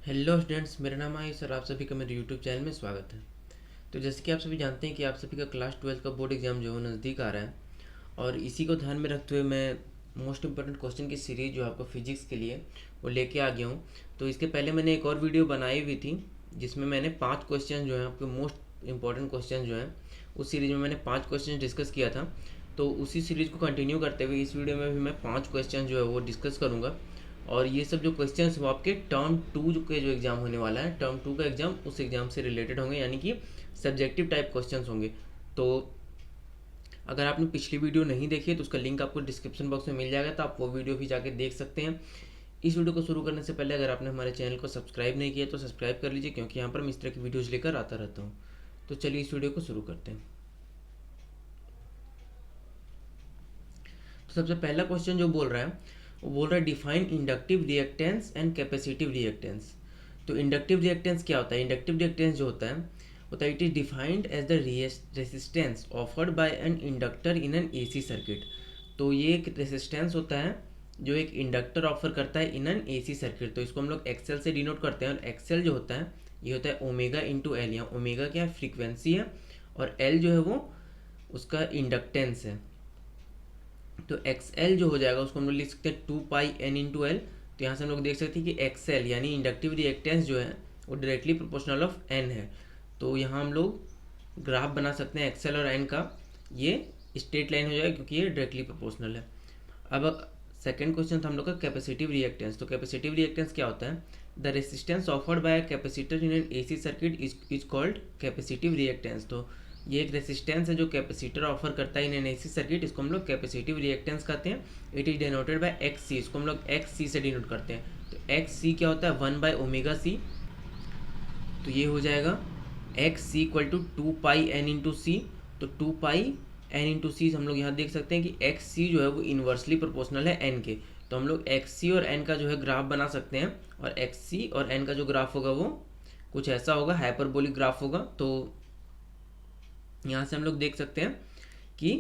Hello students, मेरा नाम आयुष और आप सभी का मेरे यूट्यूब चैनल में स्वागत है। तो जैसे कि आप सभी जानते हैं कि आप सभी का क्लास 12 का बोर्ड एग्जाम जो है नज़दीक आ रहा है, और इसी को ध्यान में रखते हुए मैं मोस्ट इंपॉर्टेंट क्वेश्चन की सीरीज जो आपको फिजिक्स के लिए वो लेके आ गया हूँ। तो इसके पहले मैंने एक और वीडियो बनाई हुई थी जिसमें मैंने 5 क्वेश्चन जो है आपके मोस्ट इंपॉर्टेंट क्वेश्चन जो हैं उस सीरीज में मैंने 5 क्वेश्चन डिस्कस किया था। तो उसी सीरीज को कंटिन्यू करते हुए इस वीडियो में भी मैं 5 क्वेश्चन जो है वो डिस्कस करूँगा। और ये सब जो क्वेश्चंस वो आपके टर्म 2 के जो एग्ज़ाम होने वाला है, टर्म 2 का एग्ज़ाम उस एग्ज़ाम से रिलेटेड होंगे, यानी कि सब्जेक्टिव टाइप क्वेश्चंस होंगे। तो अगर आपने पिछली वीडियो नहीं देखी है तो उसका लिंक आपको डिस्क्रिप्शन बॉक्स में मिल जाएगा, तो आप वो वीडियो भी जाके देख सकते हैं। इस वीडियो को शुरू करने से पहले अगर आपने हमारे चैनल को सब्सक्राइब नहीं किया तो सब्सक्राइब कर लीजिए, क्योंकि यहाँ पर मैं इस तरह की वीडियोज़ लेकर आता रहता हूँ। तो चलिए इस वीडियो को शुरू करते हैं। तो सबसे पहला क्वेश्चन जो बोल रहा है वो बोल रहा है define inductive reactance and capacitive reactance. तो इंडक्टिव रिएक्टेंस क्या होता है? इंडक्टिव रिएक्टेंस जो होता है it is defined as the resistance offered by an inductor in an AC circuit. तो ये एक रेसिस्टेंस होता है जो एक इंडक्टर ऑफर करता है इन एन एसी सर्किट। तो इसको हम लोग एक्सेल से डिनोट करते हैं, और एक्सेल जो होता है ये होता है ओमेगा इंटू एल। यहाँ ओमेगा क्या है? फ्रीक्वेंसी है, और एल जो है वो उसका इंडक्टेंस है। तो एक्स एल जो हो जाएगा उसको हम लोग लिख सकते हैं 2 पाई n इंटू एल। तो यहाँ से हम लोग देख सकते हैं कि एक्स एल यानी इंडक्टिव रिएक्टेंस जो है वो डायरेक्टली प्रोपोर्शनल ऑफ एन है। तो यहाँ हम लोग ग्राफ बना सकते हैं एक्स एल और एन का। ये स्ट्रेट लाइन हो जाएगा क्योंकि ये डायरेक्टली प्रोपोर्शनल है। अब सेकेंड क्वेश्चन था हम लोग का कैपेसिटिव रिएक्टेंस। तो कैपेसिटिव रिएक्टेंस क्या होता है? The resistance offered bye capacitor in an AC circuit is called capacitive reactance. तो ये एक रेसिस्टेंस है जो कैपेसिटर ऑफर करता है इन एन एसी सर्किट, इसको हम लोग कैपेसिटिव रिएक्टेंस कहते हैं। It is denoted by X C, इसको हम लोग एक्स सी से डिनोट करते हैं। तो एक्स सी क्या होता है? 1/ओमेगा सी। तो ये हो जाएगा X C equal to 2 pi n into C. तो 2 पाई n इंटू सी हम लोग यहाँ देख सकते हैं कि एक्स सी जो है वो इन्वर्सली प्रोपोर्शनल है एन के। तो हम लोग एक्स सी और एन का जो है ग्राफ बना सकते हैं, और एक्स सी और एन का जो ग्राफ होगा वो कुछ ऐसा होगा, हाइपरबोलिक ग्राफ होगा। तो यहाँ से हम लोग देख सकते हैं कि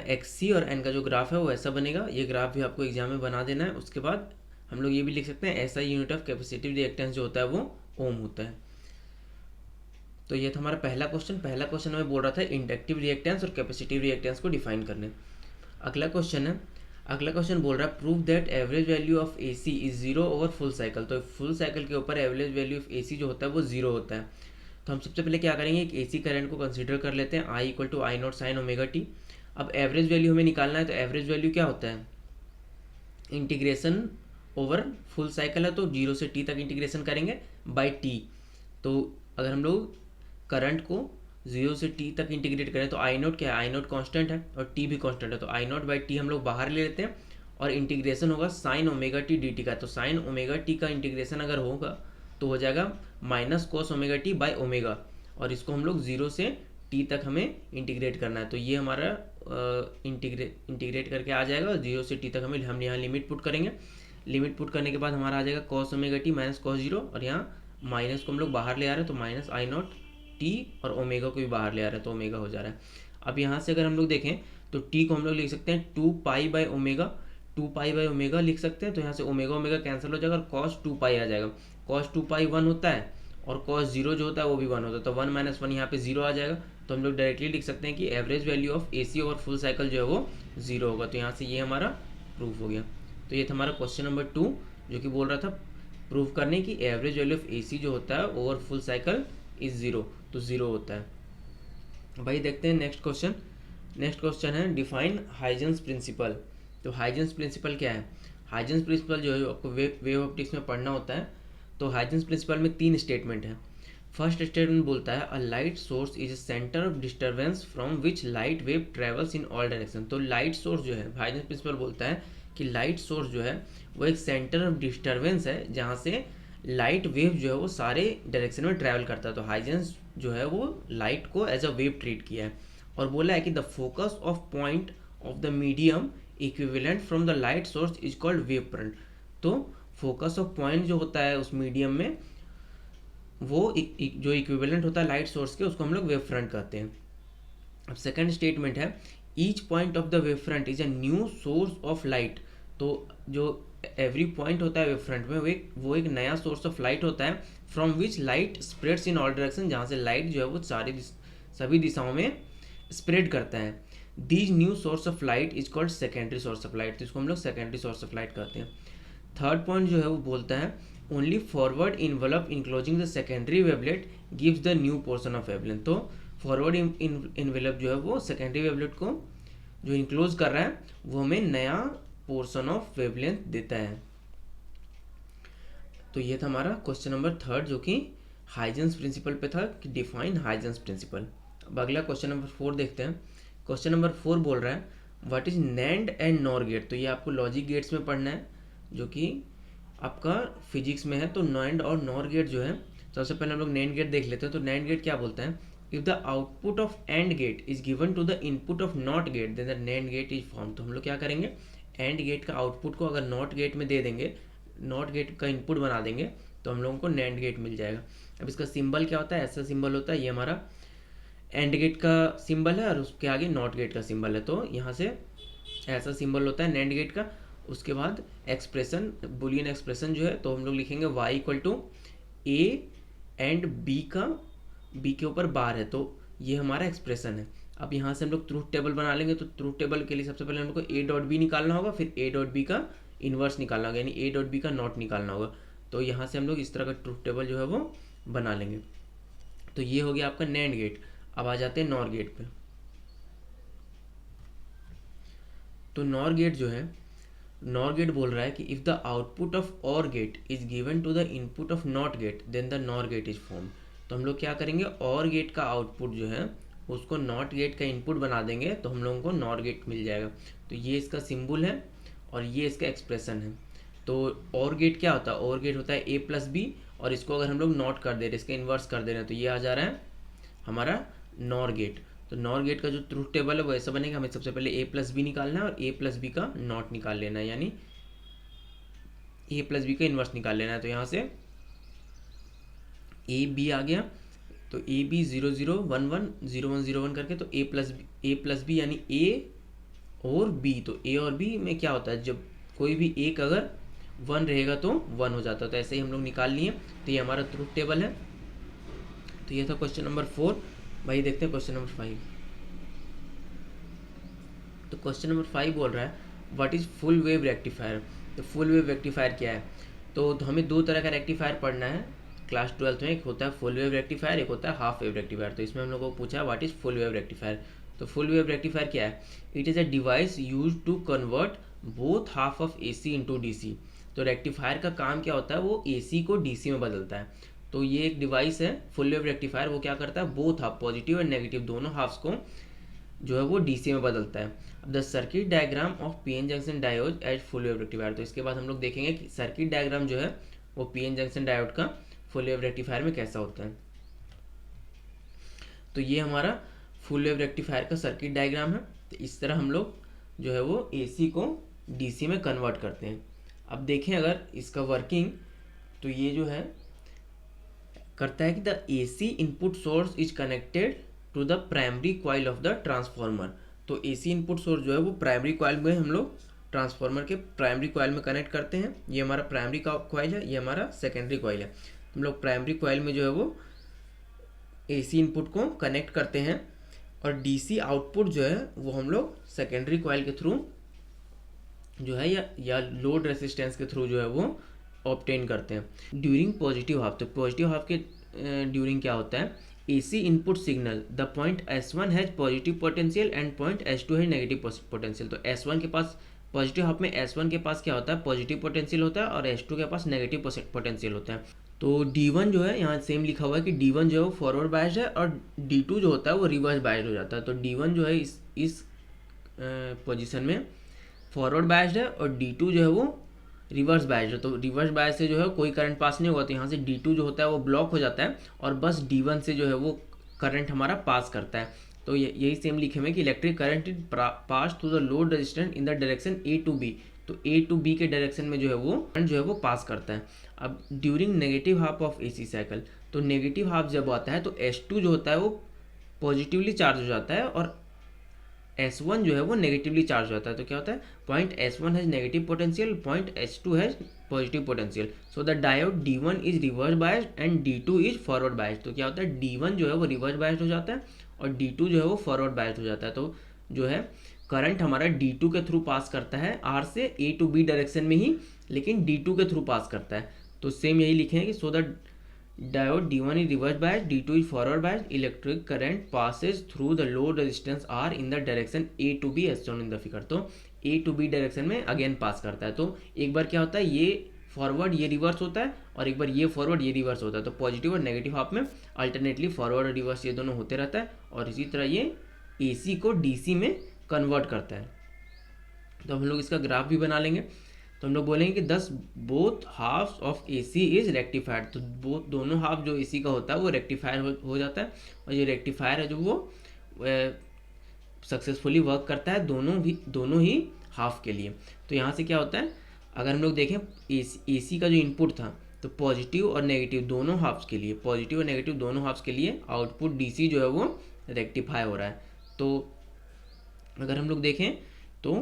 एक्स सी और एन का जो ग्राफ है वो ऐसा बनेगा। ये ग्राफ भी आपको एग्जाम में बना देना है। उसके बाद हम लोग ये भी लिख सकते हैं ऐसा यूनिट ऑफ कैपेसिटिव रिएक्टेंस जो होता है वो ओम होता है। तो ये था हमारा पहला क्वेश्चन। पहला क्वेश्चन हमें बोल रहा था इंडक्टिव रिएक्टेंस और कैपेसिटिव रिएक्टेंस को डिफाइन करने। अगला क्वेश्चन है, अगला क्वेश्चन बोल रहा है prove that average value of A C is zero over full cycle. तो फुल साइकिल के ऊपर average value of A C जो होता है वो जीरो होता है। तो हम सबसे पहले क्या करेंगे, एक एसी करंट को कंसीडर कर लेते हैं, I equal to I naught sine omega t. अब एवरेज वैल्यू हमें निकालना है, तो एवरेज वैल्यू क्या होता है? इंटीग्रेशन ओवर फुल साइकिल है, तो 0 से टी तक इंटीग्रेशन करेंगे बाई टी। तो अगर हम लोग करंट को 0 से टी तक इंटीग्रेट करें तो आई नोट क्या है? आई नोट कॉन्स्टेंट है और टी भी कॉन्स्टेंट है, तो आई नोट बाई टी हम लोग बाहर ले लेते हैं, और इंटीग्रेशन होगा sign omega T D T का। तो साइन ओमेगा टी का इंटीग्रेशन अगर होगा तो हो जाएगा minus cos omega T by omega, और इसको हम लोग 0 से टी तक हमें इंटीग्रेट करना है। तो ये हमारा इंटीग्रेट करके आ जाएगा, और 0 से टी तक हम यहाँ लिमिट पुट करेंगे। लिमिट पुट करने के बाद हमारा आ जाएगा cos omega T minus cos zero, और यहाँ माइनस को हम लोग बाहर ले आ रहे हैं, तो माइनस आई नॉट टी, और ओमेगा को भी बाहर ले आ रहे हैं तो ओमेगा हो जा रहा है। अब यहाँ से अगर हम लोग देखें तो टी को हम लोग लिख सकते हैं 2 पाई/ओमेगा, 2 पाई/ओमेगा लिख सकते हैं। तो यहाँ से ओमेगा ओमेगा कैंसिल हो जाएगा और कॉस 2 पाई आ जाएगा। कॉस 2 पाई 1 होता है, और कॉस जीरो जो होता है वो भी 1 होता है, तो 1 माइनस 1 यहाँ पे 0 आ जाएगा। तो हम लोग डायरेक्टली लिख सकते हैं कि average value of A C over full cycle जो है वो 0 होगा। तो यहाँ से ये हमारा प्रूफ हो गया। तो ये था हमारा क्वेश्चन नंबर 2, जो कि बोल रहा था प्रूव करने की average value of A C जो होता है ओवर फुल साइकिल इज 0, तो 0 होता है। भाई देखते हैं नेक्स्ट क्वेश्चन। नेक्स्ट क्वेश्चन है डिफाइन हाइजेंस प्रिंसिपल। तो हाइजेंस प्रिंसिपल क्या है? हाइजेंस प्रिंसिपल जो है आपको वेव ऑप्टिक्स में पढ़ना होता है। तो हाइजेंस प्रिंसिपल में 3 स्टेटमेंट है। फर्स्ट स्टेटमेंट बोलता है a light source is centre of disturbance from which light wave travels in all direction. तो लाइट सोर्स जो है, हाइजेंस प्रिंसिपल बोलता है कि लाइट सोर्स जो है वो एक सेंटर ऑफ डिस्टर्बेंस है जहाँ से लाइट वेव जो है वो सारे डायरेक्शन में ट्रैवल करता है। तो हाइजेंस जो है वो लाइट को एज अ वेव ट्रीट किया है, और बोला है कि the focus of point of the medium equivalent from the light source is called wave front. तो फोकस ऑफ पॉइंट जो होता है उस मीडियम में वो जो इक्विवेलेंट होता है लाइट सोर्स के, उसको हम लोग वेव फ्रंट कहते हैं। अब सेकंड स्टेटमेंट है each point of the wave front is a new source of light. तो जो एवरी पॉइंट होता है वेव फ्रंट में वो एक नया सोर्स ऑफ लाइट होता है from which light spreads in all direction, जहाँ से लाइट जो है वो सभी दिशाओं में स्प्रेड करता है। These new source of light is called secondary source of light, तो इसको हम लोग सेकेंडरी सोर्स ऑफ लाइट कहते हैं। थर्ड पॉइंट जो है वो बोलता है only forward envelope enclosing the secondary wavelet gives the new portion of wavelength. तो फॉरवर्ड इन्वेलप जो है वो सेकेंडरी वेवलेट को जो इंक्लोज कर रहा है वो हमें नया पोर्शन ऑफ वेवलेंथ देता है। तो ये था हमारा क्वेश्चन नंबर थर्ड, जो कि हाइजेंस प्रिंसिपल पे था कि डिफाइन हाइजेंस प्रिंसिपल। अब अगला क्वेश्चन नंबर 4 देखते हैं। क्वेश्चन नंबर 4 बोल रहा है what is NAND and NOR gate. तो ये आपको लॉजिक गेट्स में पढ़ना है, जो कि आपका फिजिक्स में है। तो नैंड और नॉर गेट जो है, सबसे पहले हम लोग नैंड गेट देख लेते हैं। तो नैंड गेट क्या बोलता है, if the output of AND gate is given to the input of NOT gate then the NAND gate is form. तो हम लोग क्या करेंगे, एंड गेट का आउटपुट को अगर नॉट गेट में दे देंगे, नॉट गेट का इनपुट बना देंगे, तो हम लोगों को नैंड गेट मिल जाएगा। अब इसका सिंबल क्या होता है, ऐसा सिंबल होता है, ये हमारा एंड गेट का सिंबल है और उसके आगे नॉट गेट का सिंबल है। तो यहाँ से ऐसा सिंबल होता है नैंड गेट का। उसके बाद एक्सप्रेशन, बुलियन एक्सप्रेशन जो है, तो हम लोग लिखेंगे y equal to A and B का, बी के ऊपर बार है, तो ये हमारा एक्सप्रेशन है। अब यहाँ से हम लोग ट्रूथ टेबल बना लेंगे। तो ट्रूथ टेबल के लिए सबसे पहले हम लोग को ए डॉट बी निकालना होगा, फिर ए डॉट बी का इन्वर्स निकालना होगा, यानी ए डॉट बी का नॉट निकालना होगा। तो यहाँ से हम लोग इस तरह का ट्रूथ टेबल जो है वो बना लेंगे। तो ये हो गया आपका नैंड गेट। अब आ जाते हैं नॉर गेट पे। तो नॉर गेट जो है, नॉर गेट बोल रहा है कि if the output of OR gate is given to the input of NOT gate then the NOR gate is form. तो हम लोग क्या करेंगे, और गेट का आउटपुट जो है उसको नॉट गेट का इनपुट बना देंगे, तो हम लोगों को नॉर गेट मिल जाएगा। तो ये इसका सिंबल है और ये इसका एक्सप्रेशन है। तो और गेट क्या होता है, और गेट होता है ए प्लस बी, और इसको अगर हम लोग नॉट कर दे रहे हैं, इसका इन्वर्स कर दे रहे हैं, तो ये आ जा रहा है हमारा नॉर गेट। तो नॉर गेट का जो ट्रूथ टेबल है वो ऐसा बनेगा, हमें सबसे पहले ए प्लस बी निकालना है और ए प्लस बी का नॉट निकाल लेना है, यानी ए प्लस बी का इन्वर्स निकाल लेना है। तो यहाँ से ए बी आ गया, तो ए बी 0 0 1 1 0 1 0 1 करके, तो ए प्लस बी यानी ए और बी। तो ए और बी में क्या होता है, जब कोई भी एक अगर 1 रहेगा तो 1 हो जाता है। तो ऐसे ही हम लोग निकाल लिए। तो ये हमारा ट्रूथ टेबल है। तो ये था क्वेश्चन नंबर 4। भाई देखते हैं क्वेश्चन नंबर 5। तो क्वेश्चन नंबर 5 बोल रहा है what is full wave rectifier. तो फुल वेव रेक्टिफायर क्या है, तो हमें दो तरह का रेक्टिफायर पढ़ना है क्लास 12 में। एक होता है फुल वेव रेक्टिफायर, एक होता है हाफ वेव रेक्टिफायर। तो इसमें हम लोगों को पूछा है what is full wave rectifier. तो फुल वेव रेक्टिफायर क्या है, it is a device use to convert both half of AC into DC। तो रेक्टिफायर का काम क्या होता है, वो AC को DC में बदलता है। तो ये एक डिवाइस है फुल वेव रेक्टिफायर, वो क्या करता है, बोथ हाफ पॉजिटिव और नेगेटिव दोनों हाफ्स को जो है वो DC में बदलता है। अब the circuit diagram of PN junction diode as full wave rectifier. तो इसके बाद हम लोग देखेंगे कि सर्किट डायग्राम जो है वो PN जंक्शन डायोड का फुल वेव रेक्टिफायर में कैसा होता है। तो ये हमारा फुल वेव रेक्टिफायर का सर्किट डायग्राम है। तो इस तरह हम लोग जो है वो AC को DC में कन्वर्ट करते हैं। अब देखें अगर इसका वर्किंग, तो ये जो है करता है कि the AC input source is connected to the primary coil of the transformer. तो AC इनपुट सोर्स जो है वो प्राइमरी कॉइल में हम लोग ट्रांसफॉर्मर के प्राइमरी कॉइल में कनेक्ट करते हैं। ये हमारा प्राइमरी कॉइल है, ये हमारा सेकेंडरी कॉइल है। हम लोग प्राइमरी कॉइल में जो है वो AC इनपुट को कनेक्ट करते हैं और DC आउटपुट जो है वो हम लोग सेकेंडरी कॉइल के थ्रू जो है या लोड रेसिस्टेंस के थ्रू जो है वो ऑब्टेन करते हैं ड्यूरिंग पॉजिटिव हाफ। तो पॉजिटिव हाफ के ड्यूरिंग क्या होता है, AC input signal the point S1 has positive potential and point S2 has negative potential. तो S1 के पास पॉजिटिव हाफ में S1 के पास क्या होता है, पॉजिटिव पोटेंशियल होता है और S2 के पास नेगेटिव पोटेंशियल होता है। तो D1 जो है यहाँ सेम लिखा हुआ है कि D1 जो है वो फॉरवर्ड बायस्ड है और D2 जो होता है वो रिवर्स बायस्ड हो जाता है। तो D1 जो है इस पोजीशन में फॉरवर्ड बायस्ड है और D2 जो है वो रिवर्स बायस्ड है। तो रिवर्स बायस से जो है कोई करंट पास नहीं होगा, तो यहाँ से D2 जो होता है वो ब्लॉक हो जाता है और बस D1 से जो है वो करंट हमारा पास करता है। तो यही सेम लिखे हुए कि electric current is pass through the load resistance in the direction A to B। तो A to B के डायरेक्शन में जो है वो करंट जो है वो पास करता है। अब during negative half of AC cycle, तो नेगेटिव हाफ जब आता है तो S2 जो होता है वो पॉजिटिवली चार्ज हो जाता है और S1 जो है वो नेगेटिवली चार्ज होता है, तो क्या होता है, point S1 has negative potential, point S2 has positive potential, so the diode D1 is reverse biased and D2 is forward biased. तो क्या होता है, D1 जो है वो रिवर्स बायस्ड हो जाता है और D2 जो है वो फॉरवर्ड बायस्ड हो जाता है। तो जो है करंट हमारा D2 के थ्रू पास करता है R से A टू B डायरेक्शन में ही, लेकिन D2 के थ्रू पास करता है। तो सेम यही लिखे हैं कि so the diode D1 is reverse biased, D2 is forward biased, electric current passes through the load resistance R in the direction A to B as shown in the figure। तो A to B direction में again पास करता है। तो एक बार क्या होता है, ये फॉरवर्ड ये रिवर्स होता है और एक बार ये फॉरवर्ड ये रिवर्स होता है। तो पॉजिटिव और नेगेटिव हाफ में अल्टरनेटली फॉरवर्ड और रिवर्स ये दोनों होते रहता है और इसी तरह ये AC को DC में कन्वर्ट करता है। तो हम लोग इसका ग्राफ भी बना लेंगे। तो हम लोग बोलेंगे कि this both halves of AC is rectified. तो दोनों हाफ जो AC का होता है वो रेक्टिफायर हो जाता है और ये रेक्टिफायर है जो वो सक्सेसफुली वर्क करता है दोनों ही हाफ के लिए। तो यहाँ से क्या होता है, अगर हम लोग देखें AC का जो इनपुट था, तो पॉजिटिव और नेगेटिव दोनों हाफ्स के लिए, पॉजिटिव और नेगेटिव दोनों हाफ्स के लिए आउटपुट DC जो है वो रेक्टिफाई हो रहा है। तो अगर हम लोग देखें तो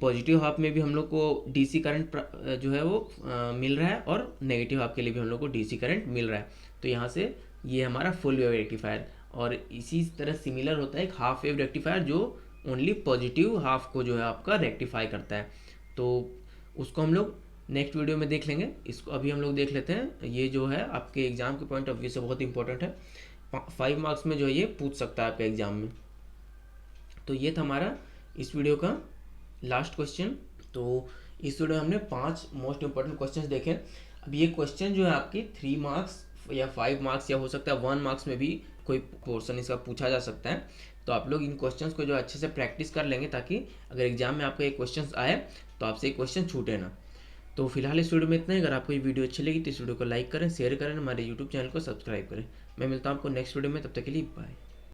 पॉजिटिव हाफ में भी हम लोग को DC करंट जो है वो मिल रहा है और नेगेटिव हाफ के लिए भी हम लोग को DC करंट मिल रहा है। तो यहाँ से ये हमारा फुल वेव रेक्टिफायर, और इसी तरह सिमिलर होता है एक हाफ वेव रेक्टिफायर जो ओनली पॉजिटिव हाफ को जो है आपका रेक्टिफाई करता है। तो उसको हम लोग नेक्स्ट वीडियो में देख लेंगे। इसको अभी हम लोग देख लेते हैं, ये जो है आपके एग्जाम के पॉइंट ऑफ व्यू से बहुत इंपॉर्टेंट है, 5 मार्क्स में जो है ये पूछ सकता है आपके एग्जाम में। तो ये था हमारा इस वीडियो का लास्ट क्वेश्चन। तो इस वीडियो में हमने 5 मोस्ट इंपॉर्टेंट क्वेश्चंस देखे। अब ये क्वेश्चन जो है आपकी 3 मार्क्स या 5 मार्क्स या हो सकता है 1 मार्क्स में भी कोई पोर्शन इसका पूछा जा सकता है। तो आप लोग इन क्वेश्चंस को जो अच्छे से प्रैक्टिस कर लेंगे ताकि अगर एग्जाम में आपका ये क्वेश्चन आए तो आपसे ये क्वेश्चन छूटे ना। तो फिलहाल इस वीडियो में इतना ही। अगर आपको ये वीडियो अच्छी लगी तो इस वीडियो को लाइक करें, शेयर करें, हमारे यूट्यूब चैनल को सब्सक्राइब करें। मैं मिलता हूँ आपको नेक्स्ट वीडियो में, तब तक के लिए बाय।